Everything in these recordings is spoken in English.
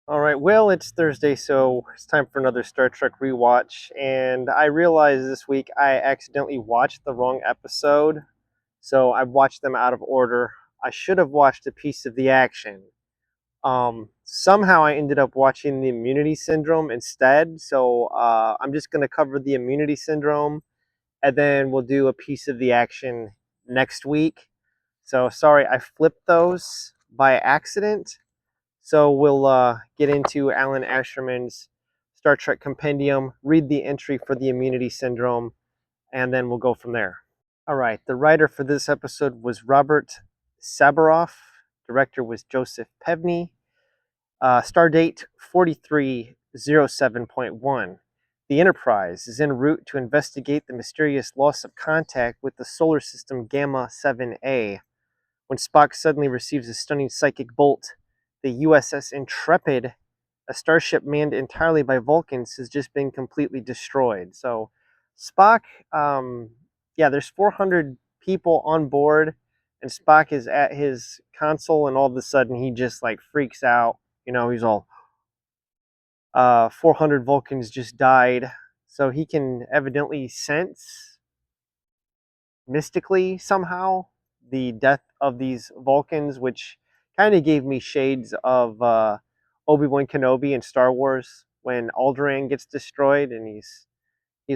All right, well, it's Thursday, so it's time for another Star Trek rewatch. And I realized this week I accidentally watched the wrong episode, so I watched them out of order. I should have watched a piece of the action. Somehow I ended up watching the Immunity Syndrome instead, so I'm just going to cover the Immunity Syndrome, and then we'll do a piece of the action next week. So sorry, I flipped those by accident. So we'll get into Alan Asherman's Star Trek Compendium, read the entry for the immunity syndrome, and then we'll go from there. All right, the writer for this episode was Robert Sabaroff. Director was Joseph Pevney. Star date 4307.1. The Enterprise is en route to investigate the mysterious loss of contact with the solar system Gamma VII A when Spock suddenly receives a stunning psychic bolt. The USS Intrepid, a starship manned entirely by Vulcans, has just been completely destroyed. So, Spock, there's 400 people on board, and Spock is at his console, and all of a sudden he just like freaks out. He's all, 400 Vulcans just died. So he can evidently sense mystically somehow the death of these Vulcans, which kind of gave me shades of Obi-Wan Kenobi in Star Wars when Alderaan gets destroyed, and he's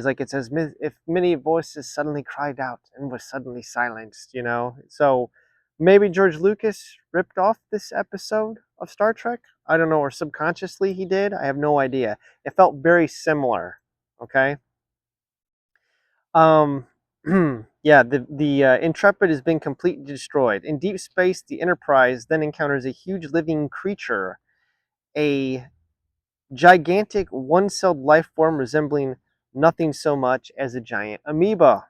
like, it's as if many voices suddenly cried out and was suddenly silenced. So maybe George Lucas ripped off this episode of Star Trek. I don't know, or subconsciously he did. I have no idea. It felt very similar. Okay. Um, yeah, the Intrepid has been completely destroyed. In deep space, the Enterprise then encounters a huge living creature, a gigantic one-celled life form resembling nothing so much as a giant amoeba.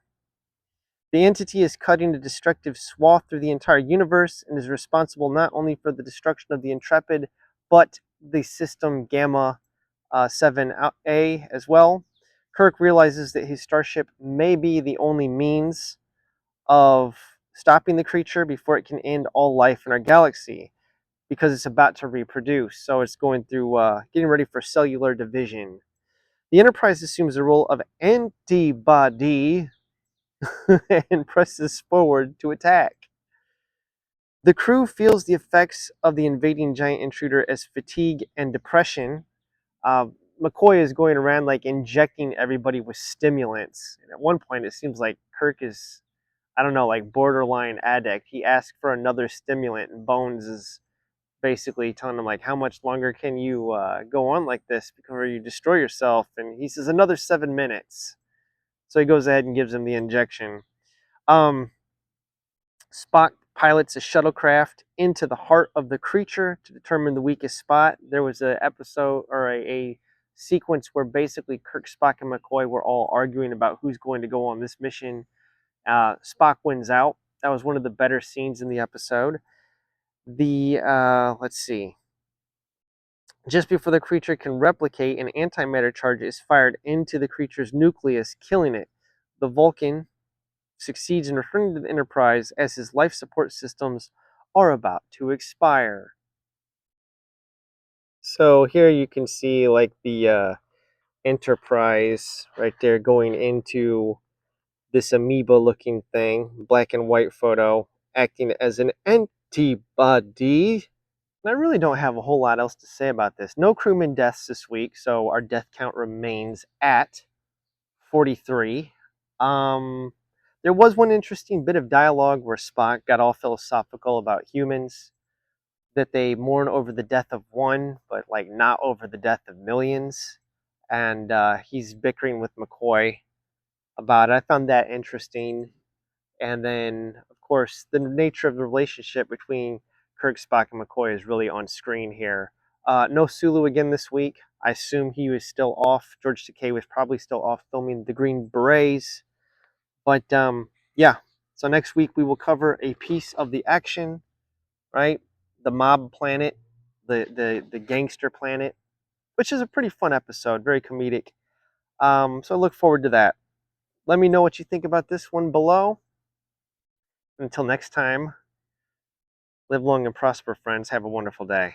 The entity is cutting a destructive swath through the entire universe and is responsible not only for the destruction of the Intrepid, but the system Gamma 7A as well. Kirk realizes that his starship may be the only means of stopping the creature before it can end all life in our galaxy because it's about to reproduce. So it's going through getting ready for cellular division. The Enterprise assumes the role of antibody and presses forward to attack. The crew feels the effects of the invading giant intruder as fatigue and depression. Uh, McCoy is going around like injecting everybody with stimulants. And at one point, it seems like Kirk is, I don't know, like borderline addict. He asks for another stimulant, and Bones is basically telling him like, how much longer can you go on like this before you destroy yourself? And he says another 7 minutes. So he goes ahead and gives him the injection. Um, Spock pilots a shuttlecraft into the heart of the creature to determine the weakest spot. There was an episode or a sequence where basically Kirk, Spock, and McCoy were all arguing about who's going to go on this mission. Spock wins out. That was one of the better scenes in the episode. Let's see. Just before the creature can replicate, an antimatter charge is fired into the creature's nucleus, killing it. The Vulcan succeeds in returning to the Enterprise as his life support systems are about to expire. So here you can see like the Enterprise right there going into this amoeba looking thing, black and white photo, acting as an antibody. And I really don't have a whole lot else to say about this. No crewman deaths this week, so our death count remains at 43. Um, there was one interesting bit of dialogue where Spock got all philosophical about humans, that they mourn over the death of one, but like not over the death of millions. And he's bickering with McCoy about it. I found that interesting. And then, of course, the nature of the relationship between Kirk, Spock, and McCoy is really on screen here. No Sulu again this week. I assume he was still off. George Takei was probably still off filming the Green Berets. But yeah, so next week we will cover a piece of the action, right? The mob planet, the gangster planet, which is a pretty fun episode, very comedic. So I look forward to that. Let me know what you think about this one below. Until next time, live long and prosper, friends. Have a wonderful day.